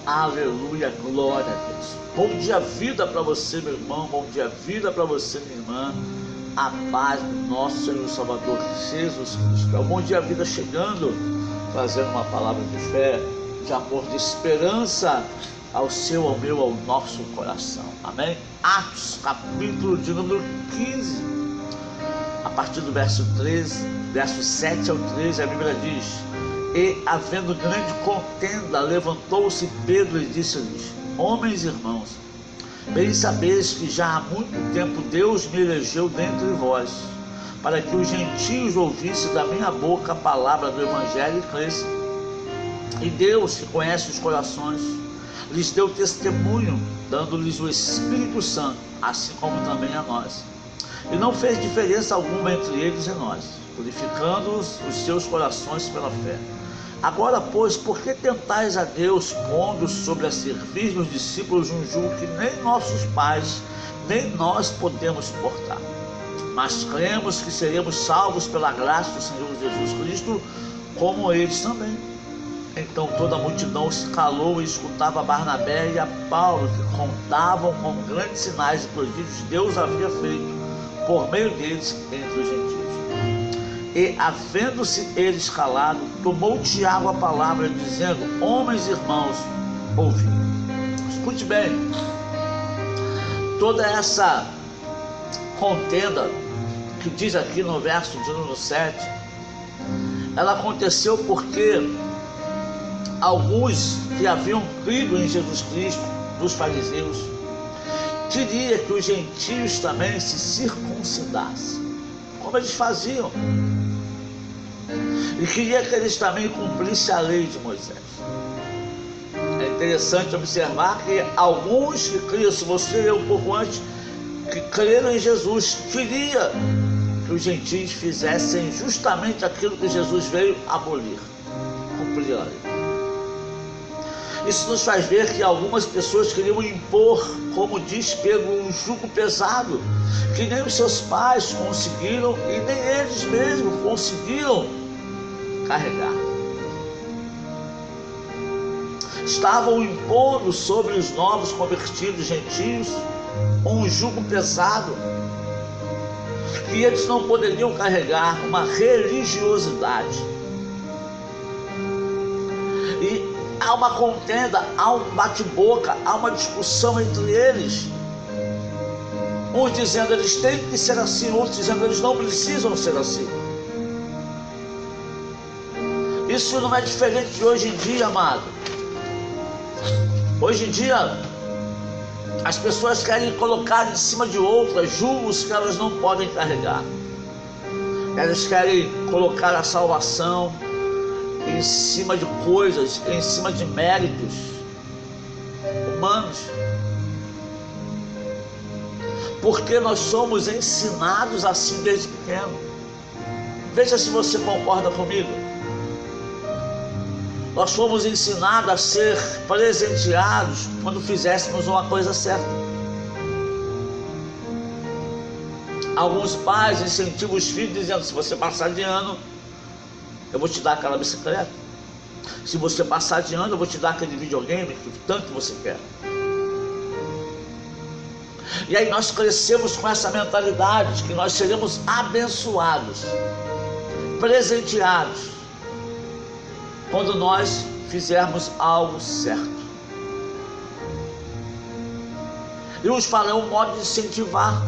Aleluia, glória a Deus. Bom dia, vida para você, meu irmão. Bom dia, vida para você, minha irmã. A paz do nosso Senhor e Salvador Jesus Cristo. É o bom dia, vida chegando, trazendo uma palavra de fé, de amor, de esperança ao seu, ao meu, ao nosso coração. Amém? Atos, capítulo de número 15, a partir do verso 13, verso 7 ao 13, a Bíblia diz: E, havendo grande contenda, levantou-se Pedro e disse-lhes: Homens e irmãos, bem sabeis que já há muito tempo Deus me elegeu dentre vós, para que os gentios ouvissem da minha boca a palavra do Evangelho e crescem. E Deus, que conhece os corações, lhes deu testemunho, dando-lhes o Espírito Santo, assim como também a nós. E não fez diferença alguma entre eles e nós, purificando os seus corações pela fé. Agora, pois, por que tentais a Deus, pondo sobre a servir dos discípulos um jugo que nem nossos pais, nem nós podemos suportar? Mas cremos que seremos salvos pela graça do Senhor Jesus Cristo, como eles também. Então toda a multidão se calou e escutava Barnabé e a Paulo, que contavam com grandes sinais e prodígios que Deus havia feito por meio deles entre os gentios. E, havendo-se eles calado, tomou Tiago a palavra, dizendo: Homens e irmãos, ouvi. Escute bem, toda essa contenda que diz aqui no verso de número 7, ela aconteceu porque alguns que haviam crido em Jesus Cristo, dos fariseus, queria que os gentios também se circuncidassem, como eles faziam, e queria que eles também cumprissem a lei de Moisés. É interessante observar que alguns que criam, se você ler um pouco antes, que creram em Jesus, queria que os gentios fizessem justamente aquilo que Jesus veio abolir, cumprir a lei. Isso nos faz ver que algumas pessoas queriam impor, como diz Pedro, um jugo pesado, que nem os seus pais conseguiram e nem eles mesmos conseguiram carregar. Estavam impondo sobre os novos convertidos gentios um jugo pesado, que eles não poderiam carregar, uma religiosidade. E há uma contenda, há um bate-boca, há uma discussão entre eles. Uns dizendo eles têm que ser assim, outros dizendo eles não precisam ser assim. Isso não é diferente de hoje em dia, amado. Hoje em dia, as pessoas querem colocar em cima de outras julgos que elas não podem carregar. Elas querem colocar a salvação em cima de coisas, em cima de méritos humanos, porque nós somos ensinados assim desde pequeno. Veja se você concorda comigo. Nós fomos ensinados a ser presenteados quando fizéssemos uma coisa certa. Alguns pais incentivam os filhos dizendo: se você passar de ano, eu vou te dar aquela bicicleta. Se você passar de ano, eu vou te dar aquele videogame que tanto você quer. E aí nós crescemos com essa mentalidade de que nós seremos abençoados, presenteados, quando nós fizermos algo certo. E uns falam, é um modo de incentivar.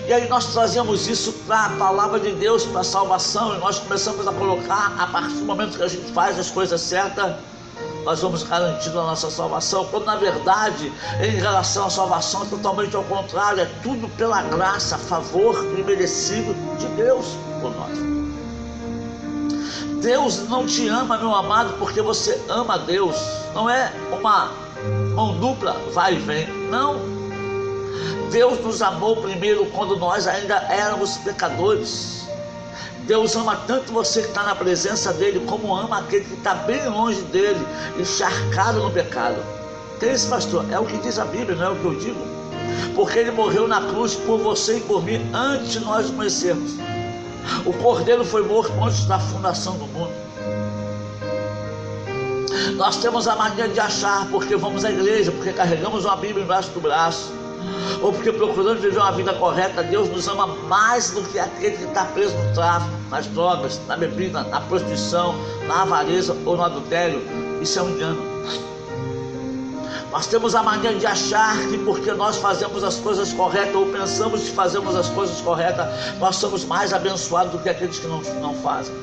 E aí nós trazemos isso para a palavra de Deus, para a salvação, e nós começamos a colocar, a partir do momento que a gente faz as coisas certas, nós vamos garantindo a nossa salvação, quando na verdade, em relação à salvação, é totalmente ao contrário, é tudo pela graça, favor imerecido de Deus por nós. Deus não te ama, meu amado, porque você ama a Deus. Não é uma mão dupla, vai e vem, não. Deus nos amou primeiro quando nós ainda éramos pecadores. Deus ama tanto você que está na presença dele, como ama aquele que está bem longe dele, encharcado no pecado. Que é isso, pastor? É o que diz a Bíblia, não é o que eu digo. Porque ele morreu na cruz por você e por mim, antes de nós conhecermos. O Cordeiro foi morto antes da fundação do mundo. Nós temos a mania de achar, porque vamos à igreja, porque carregamos uma Bíblia embaixo do braço, ou porque procuramos viver uma vida correta, Deus nos ama mais do que aquele que está preso no tráfico, nas drogas, na bebida, na prostituição, na avareza ou no adultério. Isso é um engano. Nós temos a mania de achar que porque nós fazemos as coisas corretas, ou pensamos que fazemos as coisas corretas, nós somos mais abençoados do que aqueles que não fazem.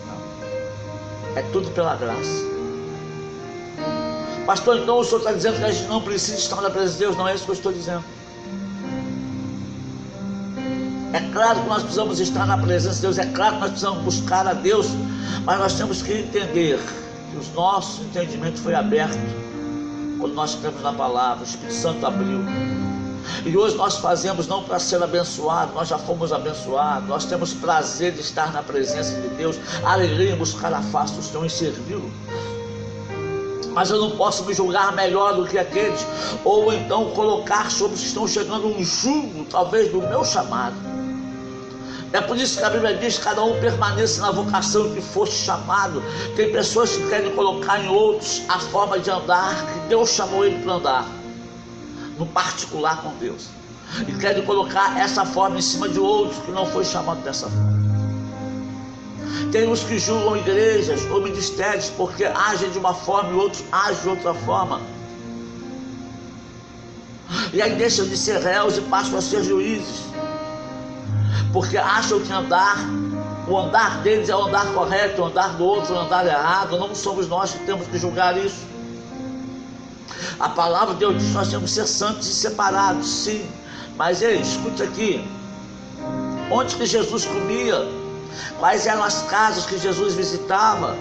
Não. É tudo pela graça. Pastor, então o senhor está dizendo que a gente não precisa estar na presença de Deus? Não é isso que eu estou dizendo. É claro que nós precisamos estar na presença de Deus, é claro que nós precisamos buscar a Deus, mas nós temos que entender que o nosso entendimento foi aberto quando nós cremos na palavra, o Espírito Santo abriu. E hoje nós fazemos não para ser abençoados, nós já fomos abençoados, nós temos prazer de estar na presença de Deus, alegria em buscar a face do Senhor e servi-lo. Mas eu não posso me julgar melhor do que aqueles, ou então colocar sobre os que estão chegando um jugo, talvez, do meu chamado. É por isso que a Bíblia diz que cada um permaneça na vocação que foste chamado. Tem pessoas que querem colocar em outros a forma de andar que Deus chamou ele para andar, no particular com Deus, e querem colocar essa forma em cima de outros que não foi chamado dessa forma. Tem uns que julgam igrejas ou ministérios porque agem de uma forma e outros agem de outra forma. E aí deixam de ser réus e passam a ser juízes, porque acham que o andar deles é o andar correto, o andar do outro é o andar errado. Não somos nós que temos que julgar isso. A palavra de Deus diz que nós temos que ser santos e separados, sim. Mas ei, escute aqui. Onde que Jesus comia? Quais eram as casas que Jesus visitava?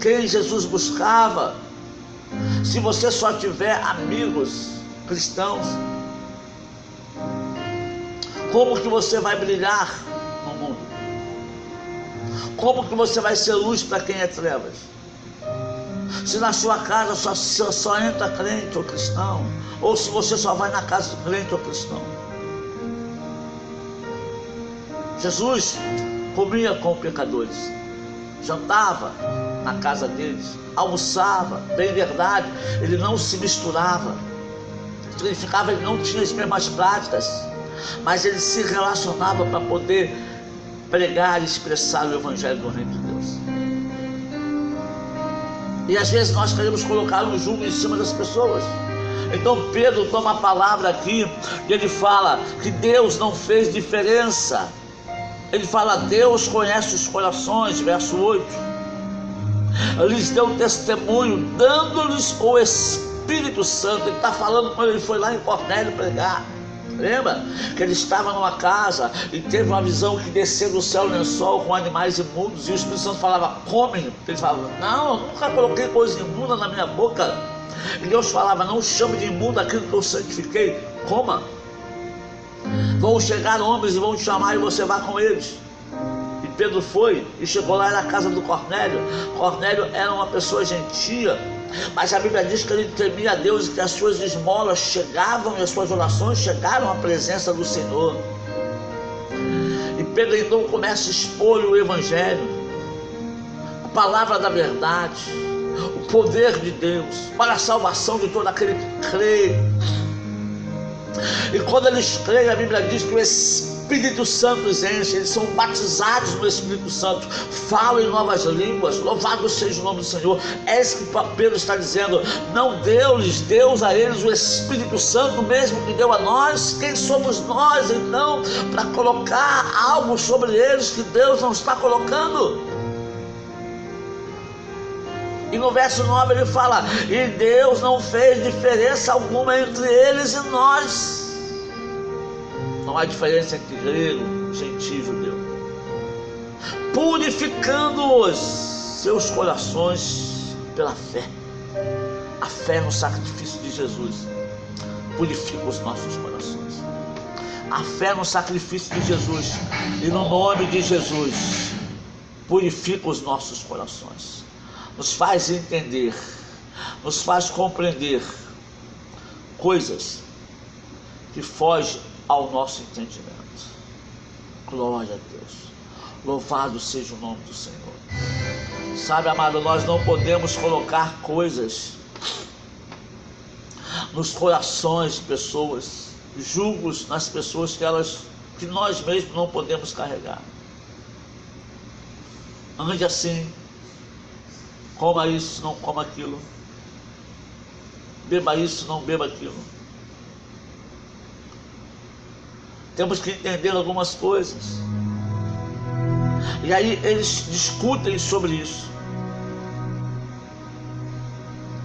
Quem Jesus buscava? Se você só tiver amigos cristãos, como que você vai brilhar no mundo? Como que você vai ser luz para quem é trevas? Se na sua casa só entra crente ou cristão, ou se você só vai na casa do crente ou cristão. Jesus comia com pecadores, jantava na casa deles, almoçava, bem verdade, ele não se misturava, significava que ele não tinha as mesmas práticas, mas ele se relacionava para poder pregar e expressar o Evangelho do Reino de Deus. E às vezes nós queremos colocar um jugo em cima das pessoas. Então Pedro toma a palavra aqui e ele fala que Deus não fez diferença. Ele fala, Deus conhece os corações, verso 8. Lhes deu testemunho, dando-lhes o Espírito Santo. Ele está falando quando ele foi lá em Cornélio pregar. Lembra? Que ele estava numa casa e teve uma visão que desceu do céu lençol com animais imundos. E o Espírito Santo falava, come. Ele falava, não, eu nunca coloquei coisa imunda na minha boca. E Deus falava, não chame de imundo aquilo que eu santifiquei, coma. Vão chegar homens e vão te chamar e você vai com eles. E Pedro foi e chegou lá na casa do Cornélio. Cornélio era uma pessoa gentia, mas a Bíblia diz que ele temia a Deus e que as suas esmolas chegavam e as suas orações chegaram à presença do Senhor. E Pedro então começa a expor o Evangelho, a palavra da verdade, o poder de Deus para a salvação de todo aquele que crê. E quando eles creem, a Bíblia diz que o Espírito Santo os enche, eles são batizados no Espírito Santo, falam em novas línguas, louvado seja o nome do Senhor. É isso que Pedro está dizendo, não deu-lhes Deus a eles o Espírito Santo mesmo que deu a nós? Quem somos nós então para colocar algo sobre eles que Deus não está colocando? E no verso 9 ele fala, e Deus não fez diferença alguma entre eles e nós. Não há diferença entre grego, gentil e judeu. Purificando-os seus corações pela fé. A fé no sacrifício de Jesus purifica os nossos corações. A fé no sacrifício de Jesus e no nome de Jesus purifica os nossos corações. Nos faz entender, nos faz compreender coisas que fogem ao nosso entendimento. Glória a Deus. Louvado seja o nome do Senhor. Sabe, amado, nós não podemos colocar coisas nos corações de pessoas, julgos nas pessoas que nós mesmos não podemos carregar. Ande assim, coma isso, não coma aquilo, beba isso, não beba aquilo. Temos que entender algumas coisas. E aí eles discutem sobre isso.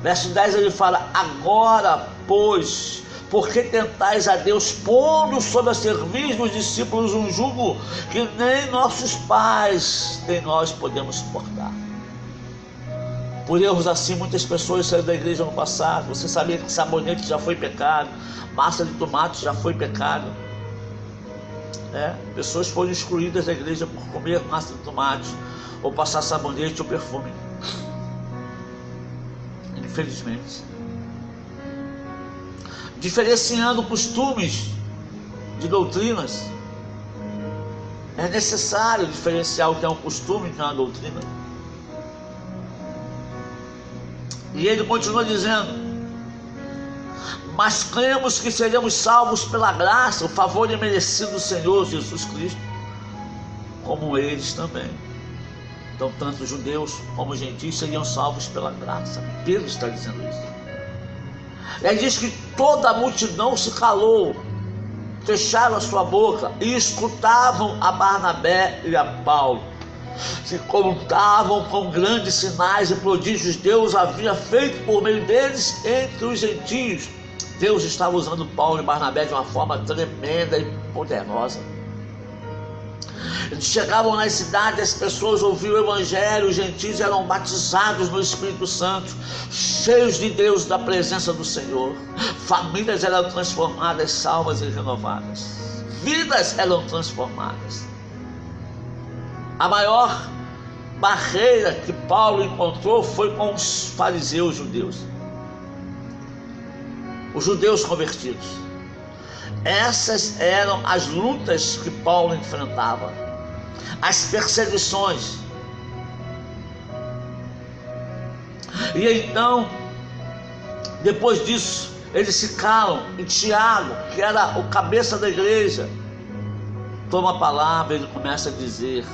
Verso 10 ele fala: agora, pois, por que tentais a Deus, pondo sobre a cerviz dos discípulos um jugo que nem nossos pais nem nós podemos suportar? Por erros assim, muitas pessoas saíram da igreja no passado. Você sabia que sabonete já foi pecado, massa de tomate já foi pecado? Pessoas foram excluídas da igreja por comer massa de tomate, ou passar sabonete ou perfume. Infelizmente. Diferenciando costumes de doutrinas. É necessário diferenciar o que é um costume e o que é uma doutrina. E ele continua dizendo: mas cremos que seremos salvos pela graça, o favor imerecido do Senhor Jesus Cristo, como eles também. Então, tanto judeus como gentios seriam salvos pela graça. Pedro está dizendo isso. Ele diz que toda a multidão se calou, fecharam a sua boca e escutavam a Barnabé e a Paulo. Se contavam com grandes sinais e prodígios Deus havia feito por meio deles entre os gentios. Deus estava usando Paulo e Barnabé de uma forma tremenda e poderosa. Eles chegavam nas cidades, as pessoas ouviam o evangelho, os gentios eram batizados no Espírito Santo, cheios de Deus, da presença do Senhor. Famílias eram transformadas, salvas e renovadas. Vidas eram transformadas. A maior barreira que Paulo encontrou foi com os fariseus judeus. Os judeus convertidos. Essas eram as lutas que Paulo enfrentava, as perseguições. E então, depois disso, eles se calam, e Tiago, que era o cabeça da igreja, toma a palavra e ele começa a dizer,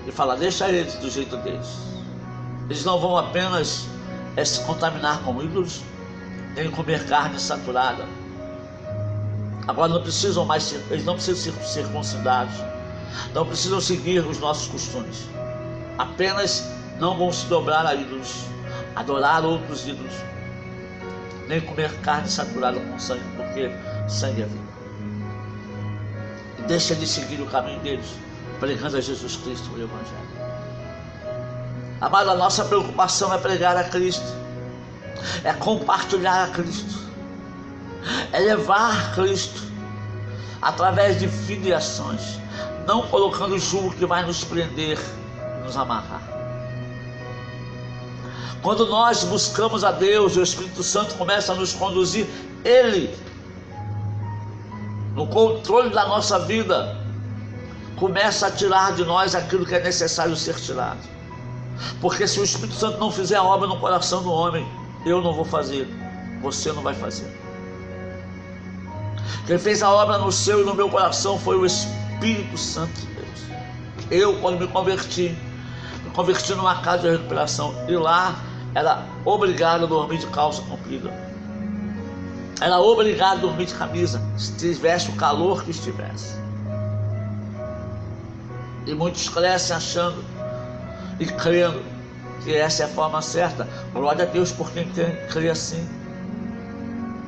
e fala: deixa eles do jeito deles. Eles não vão apenas se contaminar com ídolos, nem comer carne saturada. Agora não precisam mais, eles não precisam ser circuncidados, não precisam seguir os nossos costumes. Apenas não vão se dobrar a ídolos, adorar outros ídolos, nem comer carne saturada com sangue, porque sangue é vida. E deixa de seguir o caminho deles, pregando a Jesus Cristo o Evangelho. Amado, a nossa preocupação é pregar a Cristo, é compartilhar a Cristo, é levar Cristo através de filiações, não colocando o jugo que vai nos prender, nos amarrar. Quando nós buscamos a Deus, o Espírito Santo começa a nos conduzir, Ele, no controle da nossa vida, começa a tirar de nós aquilo que é necessário ser tirado. Porque se o Espírito Santo não fizer a obra no coração do homem, eu não vou fazer, você não vai fazer. Quem fez a obra no seu e no meu coração foi o Espírito Santo de Deus. Eu, quando me converti numa casa de recuperação, e lá era obrigado a dormir de calça comprida, era obrigado a dormir de camisa, se tivesse o calor que estivesse. E muitos crescem achando e crendo que essa é a forma certa. Glória a Deus por quem crê assim.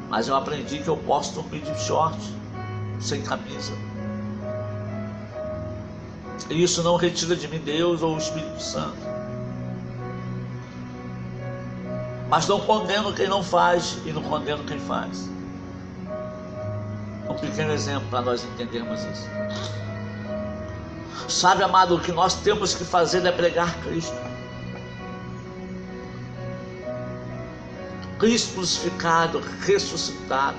Mas eu aprendi que eu posso dormir de short, sem camisa. E isso não retira de mim Deus ou o Espírito Santo. Mas não condeno quem não faz e não condeno quem faz. Um pequeno exemplo para nós entendermos isso. Sabe, amado, o que nós temos que fazer é pregar Cristo. Cristo crucificado, ressuscitado,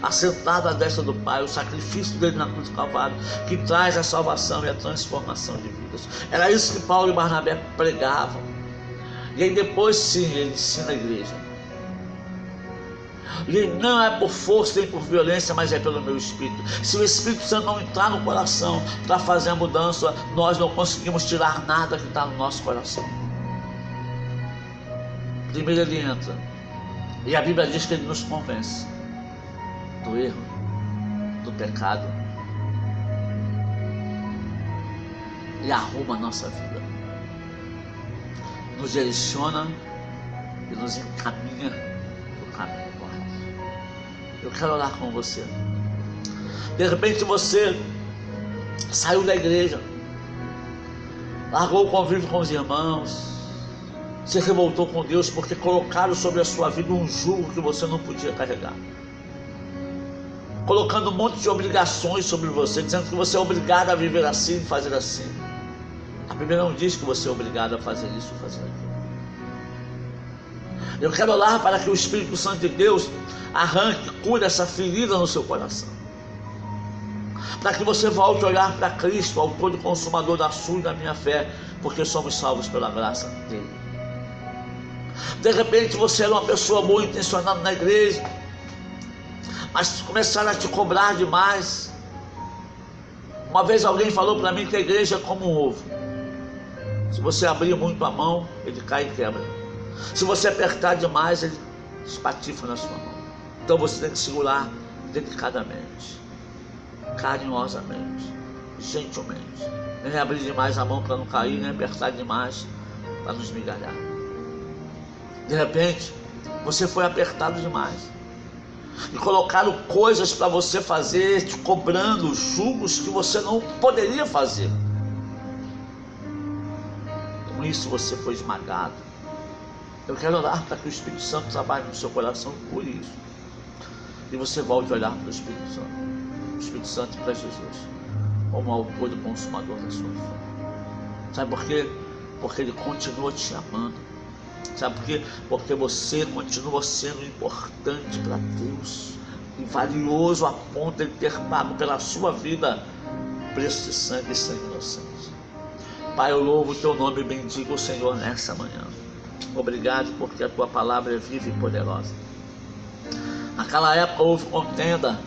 assentado à destra do Pai, o sacrifício dele na cruz do Calvário, que traz a salvação e a transformação de vidas. Era isso que Paulo e Barnabé pregavam. E aí depois sim, ele ensina a igreja. E não é por força nem por violência, mas é pelo meu Espírito. Se o Espírito Santo não entrar no coração para fazer a mudança, nós não conseguimos tirar nada que está no nosso coração. Primeiro ele entra, e a Bíblia diz que ele nos convence do erro, do pecado, e arruma a nossa vida, nos direciona e nos encaminha para o caminho correto. Eu quero orar com você. De repente você saiu da igreja, largou o convívio com os irmãos, se revoltou com Deus porque colocaram sobre a sua vida um jugo que você não podia carregar, colocando um monte de obrigações sobre você, dizendo que você é obrigado a viver assim, fazer assim. A Bíblia não diz que você é obrigado a fazer isso ou fazer aquilo. Eu quero orar para que o Espírito Santo de Deus arranque, cure essa ferida no seu coração, para que você volte a olhar para Cristo, autor e consumador da sua e da minha fé, porque somos salvos pela graça dele. De repente você era uma pessoa boa intencionada na igreja, mas começaram a te cobrar demais. Uma vez alguém falou para mim que a igreja é como um ovo. Se você abrir muito a mão, ele cai e quebra. Se você apertar demais, ele espatifa na sua mão. Então você tem que segurar delicadamente, carinhosamente, gentilmente. Nem abrir demais a mão para não cair, nem apertar demais para não esmigalhar. De repente, você foi apertado demais e colocaram coisas para você fazer, te cobrando julgos que você não poderia fazer. Com isso você foi esmagado. Eu quero orar para que o Espírito Santo trabalhe no seu coração por isso, e você volte a olhar para o Espírito Santo, o Espírito Santo para Jesus, como autor e consumador da sua fé. Sabe por quê? Porque ele continua te amando. Sabe por quê? Porque você continua sendo importante para Deus e valioso a ponto de ter pago pela sua vida preço de sangue e sangue inocente. Pai, eu louvo o teu nome e bendigo o Senhor nessa manhã. Obrigado porque a tua palavra é viva e poderosa. Naquela época houve contenda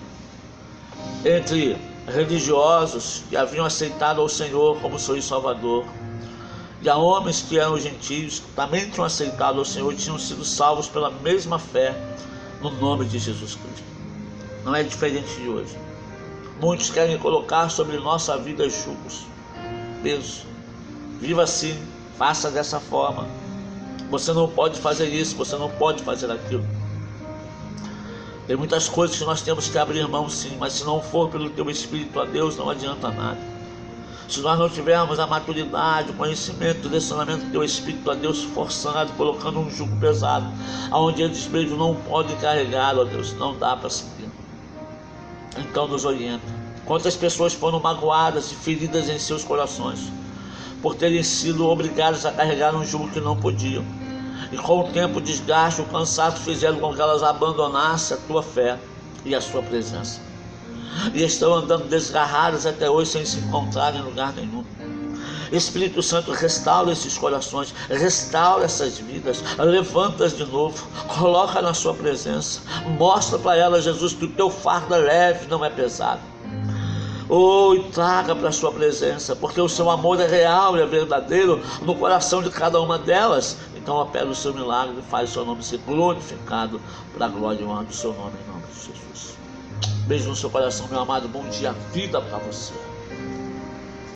entre religiosos que haviam aceitado ao Senhor como seu Salvador, e a homens que eram gentios, que também tinham aceitado ao Senhor e tinham sido salvos pela mesma fé no nome de Jesus Cristo. Não é diferente de hoje. Muitos querem colocar sobre nossa vida julgos, pesos. Viva assim, faça dessa forma. Você não pode fazer isso, você não pode fazer aquilo. Tem muitas coisas que nós temos que abrir mão sim, mas se não for pelo teu Espírito a Deus, não adianta nada. Se nós não tivermos a maturidade, o conhecimento, o direcionamento do teu Espírito a Deus forçado, colocando um jugo pesado, aonde eles mesmos não podem carregar, ó Deus, não dá para seguir. Então nos orienta. Quantas pessoas foram magoadas e feridas em seus corações, por terem sido obrigadas a carregar um jugo que não podiam. E com o tempo, o desgaste, o cansaço fizeram com que elas abandonassem a tua fé e a sua presença. E estão andando desgarradas até hoje sem se encontrar em lugar nenhum. Espírito Santo, restaura esses corações, restaura essas vidas, levanta-as de novo, coloca na sua presença, mostra para elas, Jesus, que o teu fardo é leve, não é pesado. E traga para a sua presença, porque o seu amor é real e é verdadeiro no coração de cada uma delas. Então opera o seu milagre e faz o seu nome ser glorificado para a glória e honra do seu nome, em nome de Jesus. Beijo no seu coração, meu amado. Bom dia, vida para você.